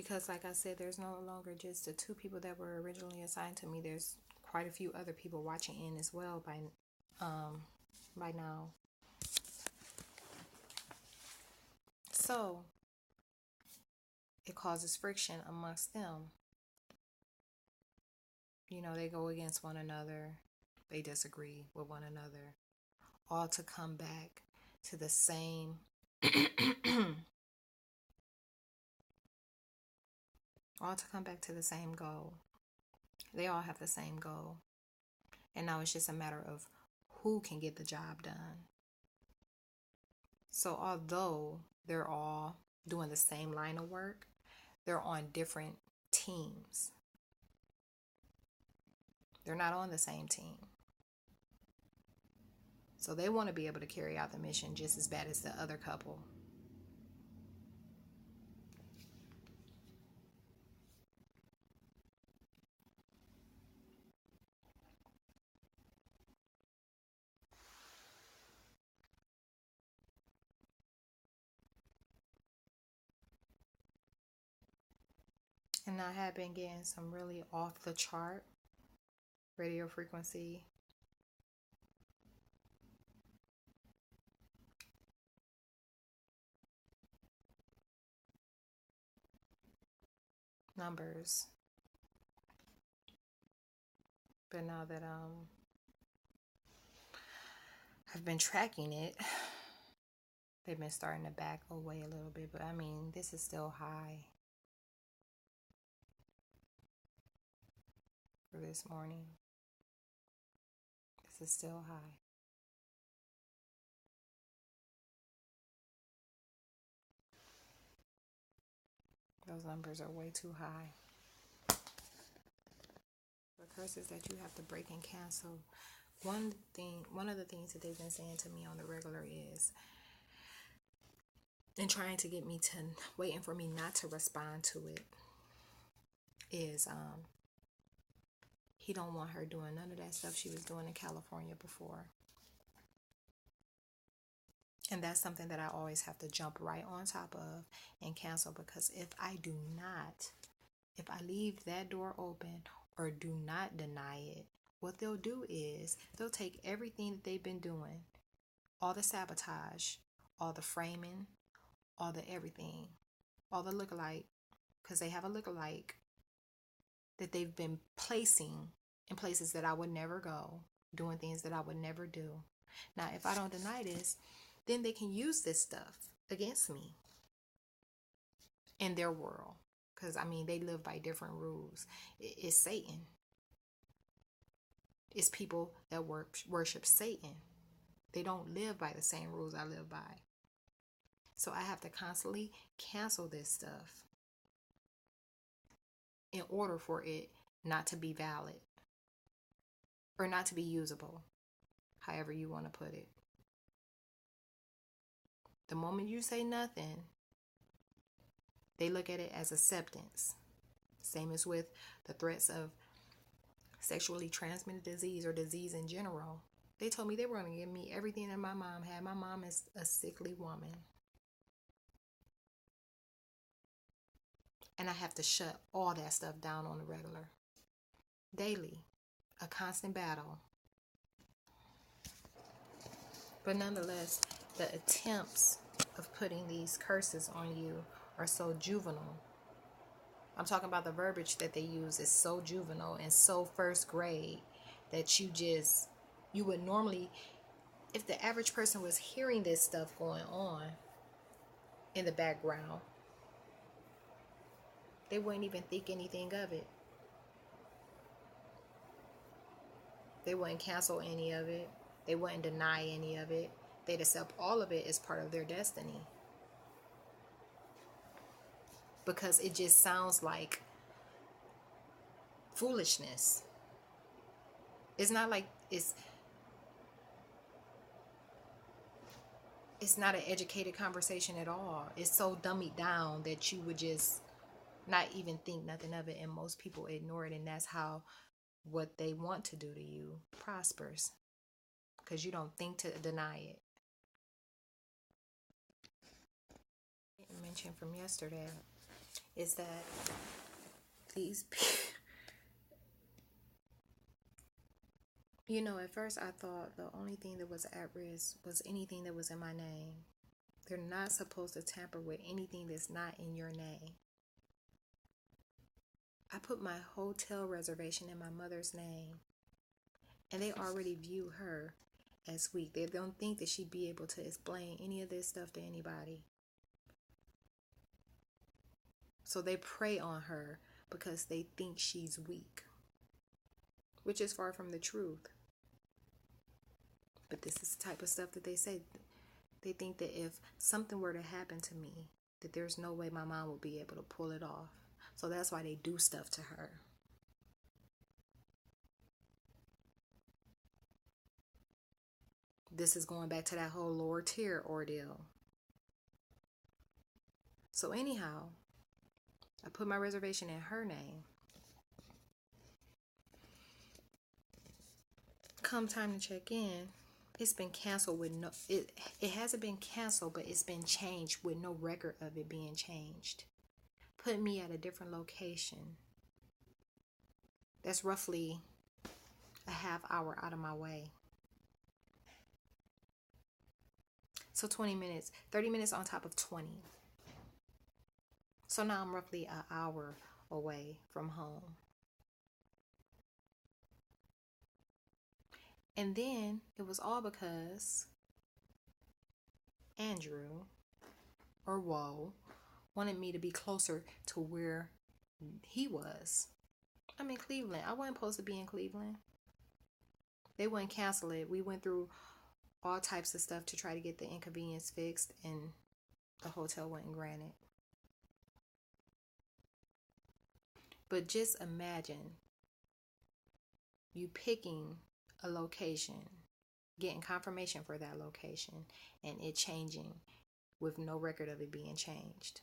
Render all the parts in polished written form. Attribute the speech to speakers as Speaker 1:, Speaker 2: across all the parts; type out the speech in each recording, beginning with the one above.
Speaker 1: Because like I said, there's no longer just the two people that were originally assigned to me. There's quite a few other people watching in as well by now. So it causes friction amongst them. You know, they go against one another, they disagree with one another, all to come back to the same all to come back to the same goal. They all have the same goal. And now it's just a matter of who can get the job done. So although they're all doing the same line of work, they're on different teams. They're not on the same team. So they want to be able to carry out the mission just as bad as the other couple. And I have been getting some really off the chart radio frequency numbers. But now that I've been tracking it, they've been starting to back away a little bit. But I mean, this is still high for this morning. This is still high. Those numbers are way too high. The curses that you have to break and cancel. One of the things that they've been saying to me on the regular is, and trying to get me to, waiting for me not to respond to it, is he don't want her doing none of that stuff she was doing in California before. And that's something that I always have to jump right on top of and cancel, because if I leave that door open or do not deny it, what they'll do is they'll take everything that they've been doing, all the sabotage, all the framing, all the everything, all the lookalike, because they have a lookalike that they've been placing in places that I would never go, doing things that I would never do. Now, if I don't deny this, then they can use this stuff against me in their world. Because, I mean, they live by different rules. It's Satan. It's people that worship Satan. They don't live by the same rules I live by. So I have to constantly cancel this stuff in order for it not to be valid or not to be usable, however you want to put it. The moment you say nothing, they look at it as acceptance. Same as with the threats of sexually transmitted disease or disease in general. They told me they were going to give me everything that my mom had. My mom is a sickly woman. And I have to shut all that stuff down on the regular. Daily. A constant battle. But nonetheless, the attempts of putting these curses on you are so juvenile. I'm talking about the verbiage that they use is so juvenile and so first grade that you would normally, if the average person was hearing this stuff going on in the background, they wouldn't even think anything of it. They wouldn't cancel any of it. They wouldn't deny any of it. They'd accept all of it as part of their destiny. Because it just sounds like foolishness. It's not like it's not an educated conversation at all. It's so dummied down that you would just not even think nothing of it, and most people ignore it, and that's how what they want to do to you prospers, because you don't think to deny it. I mentioned from yesterday, is that these at first I thought the only thing that was at risk was anything that was in my name. They're not supposed to tamper with anything that's not in your name. I put my hotel reservation in my mother's name, and they already view her as weak. They don't think that she'd be able to explain any of this stuff to anybody. So they prey on her because they think she's weak, which is far from the truth. But this is the type of stuff that they say. They think that if something were to happen to me, that there's no way my mom will be able to pull it off. So that's why they do stuff to her. This is going back to that whole lower tier ordeal. So anyhow, I put my reservation in her name. Come time to check in, it's been canceled with no, it hasn't been canceled, but it's been changed with no record of it being changed. Put me at a different location. That's roughly a half hour out of my way. So 20 minutes, 30 minutes on top of 20. So now I'm roughly an hour away from home. And then it was all because Andrew, or Woe, wanted me to be closer to where he was. I'm in Cleveland. I wasn't supposed to be in Cleveland. They wouldn't cancel it. We went through all types of stuff to try to get the inconvenience fixed, and the hotel wasn't granted. But just imagine you picking a location, getting confirmation for that location, and it changing with no record of it being changed.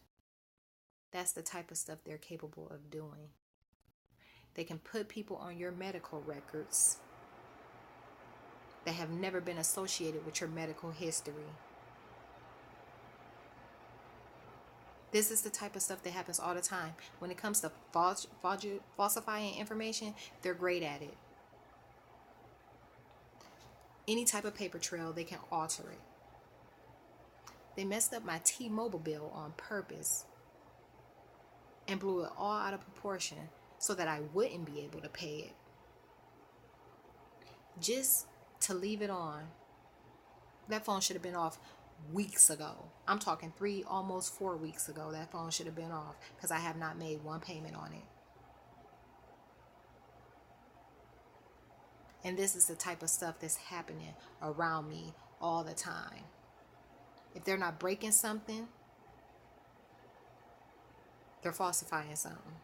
Speaker 1: That's the type of stuff they're capable of doing. They can put people on your medical records that have never been associated with your medical history. This is the type of stuff that happens all the time. When it comes to falsifying information, they're great at it. Any type of paper trail, they can alter it. They messed up my T-Mobile bill on purpose and blew it all out of proportion so that I wouldn't be able to pay it. Just to leave it on. That phone should have been off weeks ago. I'm talking 3, almost 4 weeks ago. That phone should have been off because I have not made one payment on it. And this is the type of stuff that's happening around me all the time. If they're not breaking something, they're falsifying something.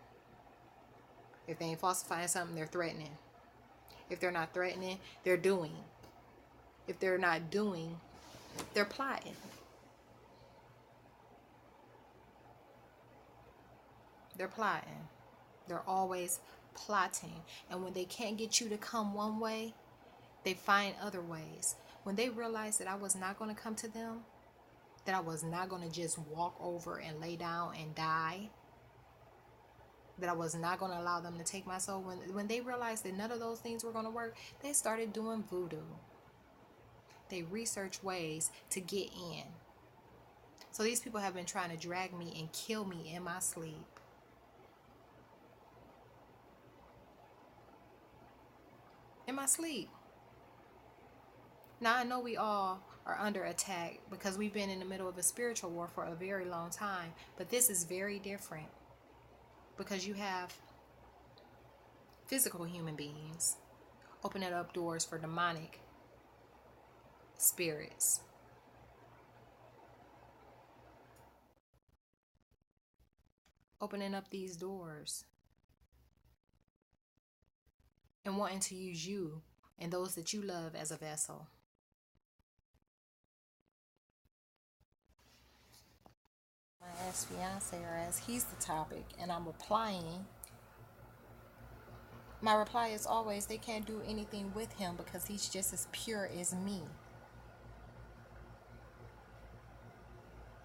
Speaker 1: If they ain't falsifying something, they're threatening. If they're not threatening, they're doing. If they're not doing, they're plotting. They're plotting. They're always plotting. And when they can't get you to come one way, they find other ways. When they realized that I was not going to come to them, that I was not going to just walk over and lay down and die, that I was not going to allow them to take my soul, when they realized that none of those things were going to work, they started doing voodoo. They researched ways to get in. So these people have been trying to drag me and kill me in my sleep. In my sleep. Now I know we all are under attack because we've been in the middle of a spiritual war for a very long time, but this is very different because you have physical human beings opening up doors for demonic spirits. Opening up these doors and wanting to use you and those that you love as a vessel. My ex-fiance, or as he's the topic, and I'm replying. My reply is always, they can't do anything with him because he's just as pure as me.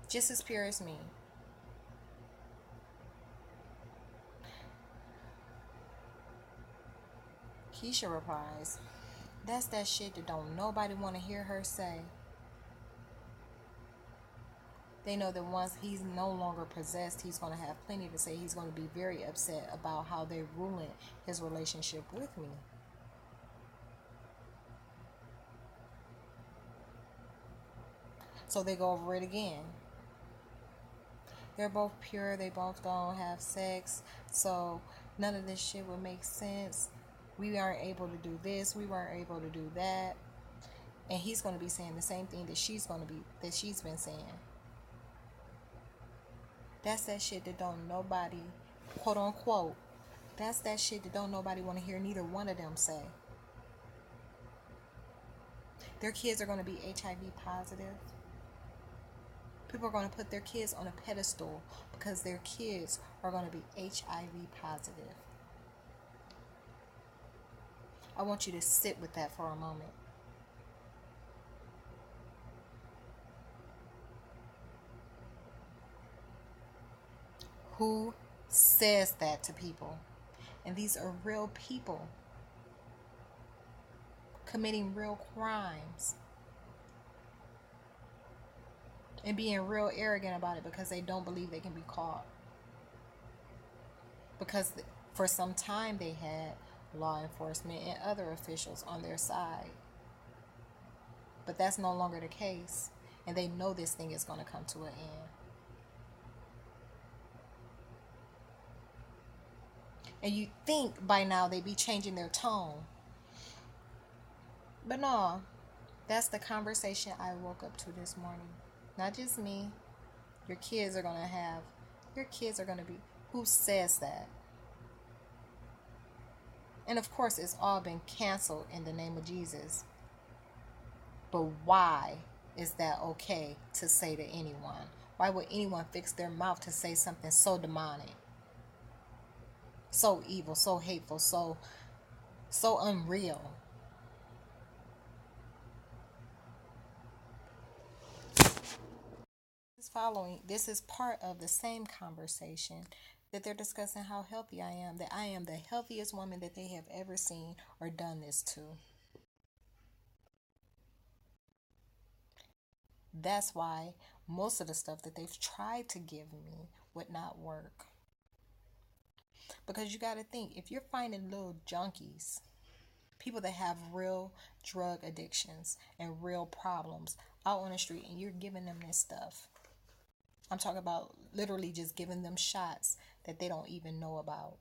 Speaker 1: Just as pure as me. Keisha replies, that's that shit that don't nobody want to hear her say. They know that once he's no longer possessed, he's going to have plenty to say. He's going to be very upset about how they're ruining his relationship with me. So they go over it again. They're both pure. They both don't have sex. So none of this shit would make sense. We aren't able to do this. We weren't able to do that. And he's going to be saying the same thing that she's been saying. That's that shit that don't nobody, quote unquote, that's that shit that don't nobody want to hear neither one of them say. Their kids are going to be HIV positive. People are going to put their kids on a pedestal because their kids are going to be HIV positive. I want you to sit with that for a moment. Who says that to people? And these are real people committing real crimes and being real arrogant about it because they don't believe they can be caught. Because for some time they had law enforcement and other officials on their side. But that's no longer the case. And they know this thing is going to come to an end. And you think by now they'd be changing their tone. But no, that's the conversation I woke up to this morning. Not just me. Your kids are going to be, who says that? And of course, it's all been canceled in the name of Jesus. But why is that okay to say to anyone? Why would anyone fix their mouth to say something so demonic? So evil, so hateful, so unreal. This is part of the same conversation that they're discussing how healthy I am, that I am the healthiest woman that they have ever seen or done this to. That's why most of the stuff that they've tried to give me would not work. Because you got to think, if you're finding little junkies, people that have real drug addictions and real problems out on the street, and you're giving them this stuff, I'm talking about literally just giving them shots that they don't even know about,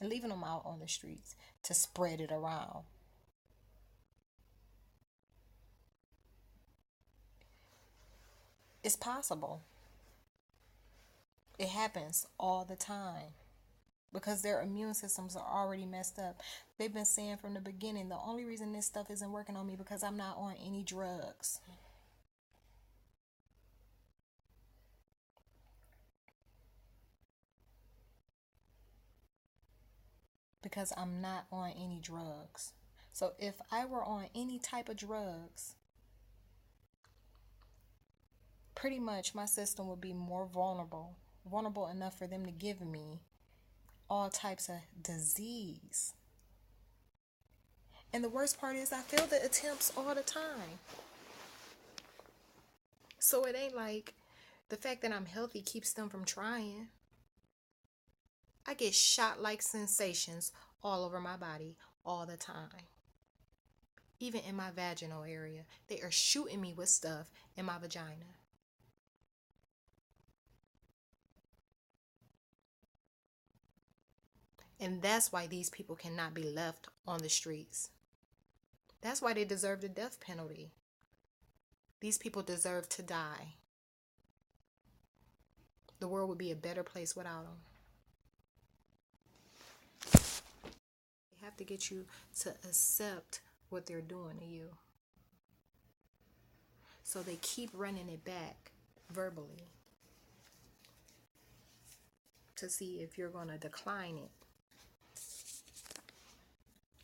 Speaker 1: and leaving them out on the streets to spread it around. It's possible. It happens all the time. Because their immune systems are already messed up. They've been saying from the beginning, the only reason this stuff isn't working on me because I'm not on any drugs. Because I'm not on any drugs. So if I were on any type of drugs, pretty much my system would be more vulnerable enough for them to give me all types of disease. And the worst part is I feel the attempts all the time. So it ain't like the fact that I'm healthy keeps them from trying. I get shot-like sensations all over my body all the time. Even in my vaginal area. They are shooting me with stuff in my vagina. And that's why these people cannot be left on the streets. That's why they deserve the death penalty. These people deserve to die. The world would be a better place without them. They have to get you to accept what they're doing to you. So they keep running it back verbally to see if you're going to decline it.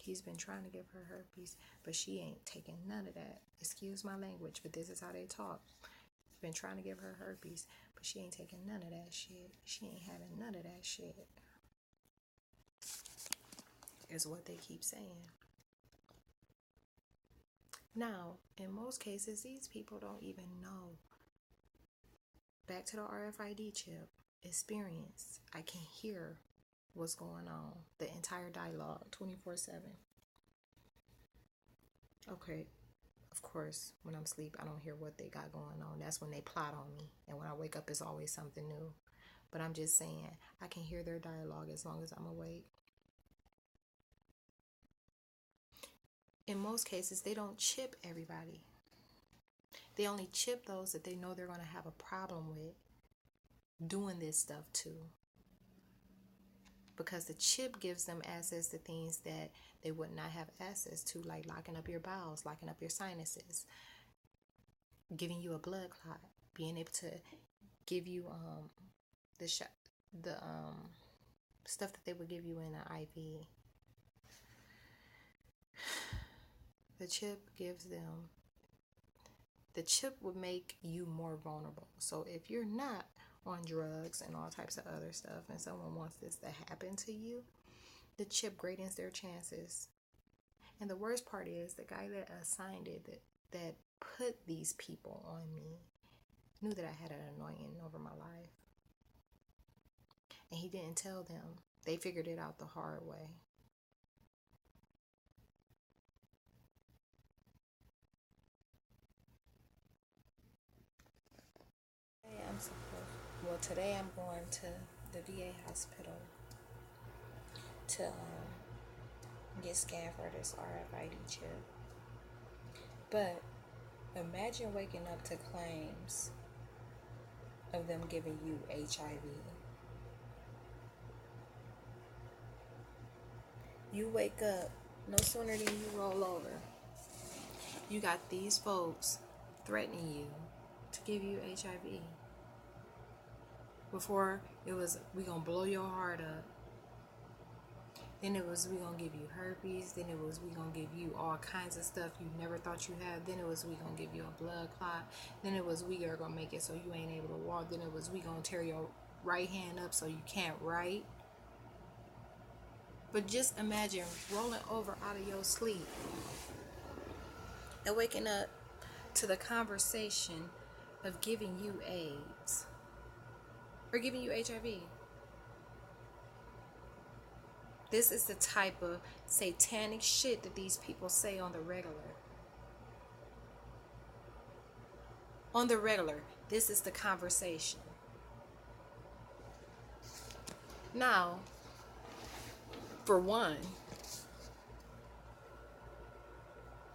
Speaker 1: He's been trying to give her herpes, but she ain't taking none of that. Excuse my language, but this is how they talk. He's been trying to give her herpes, but she ain't taking none of that shit. She ain't having none of that shit. is what they keep saying. Now, in most cases, these people don't even know. Back to the RFID chip experience. I can hear what's going on. The entire dialogue, 24/7. Okay, of course, when I'm asleep, I don't hear what they got going on. That's when they plot on me. And when I wake up, it's always something new. But I'm just saying, I can hear their dialogue as long as I'm awake. In most cases, they don't chip everybody. They only chip those that they know they're going to have a problem with doing this stuff to. Because the chip gives them access to things that they would not have access to, like locking up your bowels, locking up your sinuses, giving you a blood clot, being able to give you the stuff that they would give you in an IV. The chip gives them. The chip would make you more vulnerable. So if you're not on drugs and all types of other stuff and someone wants this to happen to you, the chip greatens their chances. And the worst part is the guy that assigned it, that put these people on me, knew that I had an anointing over my life. And he didn't tell them. They figured it out the hard way. Today I'm going to the VA hospital to get scanned for this RFID chip. But imagine waking up to claims of them giving you HIV. You wake up, no sooner than you roll over, you got these folks threatening you to give you HIV. Before, it was, we gonna blow your heart up. Then it was, we gonna give you herpes. Then it was, we gonna give you all kinds of stuff you never thought you had. Then it was, we gonna give you a blood clot. Then it was, we are gonna make it so you ain't able to walk. Then it was, we gonna tear your right hand up so you can't write. But just imagine rolling over out of your sleep and waking up to the conversation of giving you AIDS. Or giving you HIV. This is the type of satanic shit that these people say on the regular. On the regular, this is the conversation. Now, for one,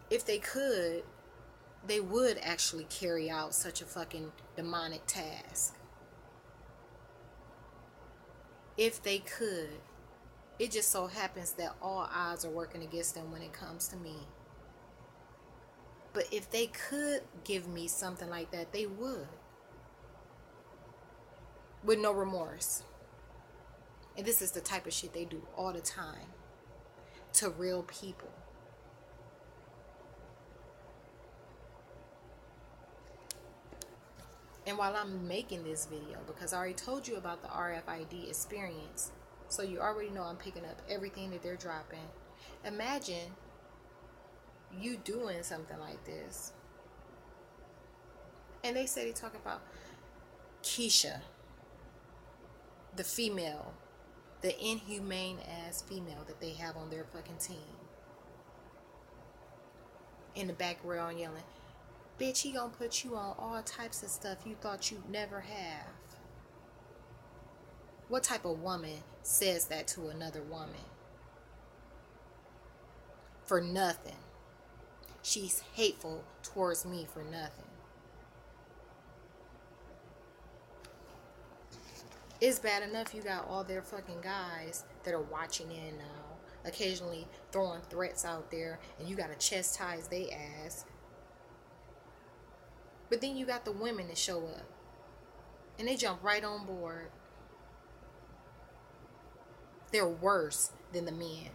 Speaker 1: if they could, they would actually carry out such a fucking demonic task. If they could. It just so happens that all odds are working against them when it comes to me. But if they could give me something like that, they would. With no remorse. And this is the type of shit they do all the time. To real people. And while I'm making this video, because I already told you about the RFID experience, so you already know I'm picking up everything that they're dropping. Imagine you doing something like this. And they say they talk about Keisha, the female, the inhumane ass female that they have on their fucking team. In the background yelling, bitch, he gonna put you on all types of stuff you thought you'd never have. What type of woman says that to another woman? For nothing. She's hateful towards me for nothing. It's bad enough you got all their fucking guys that are watching in now, occasionally throwing threats out there, and you gotta chastise their ass. But then you got the women that show up, and they jump right on board. They're worse than the men.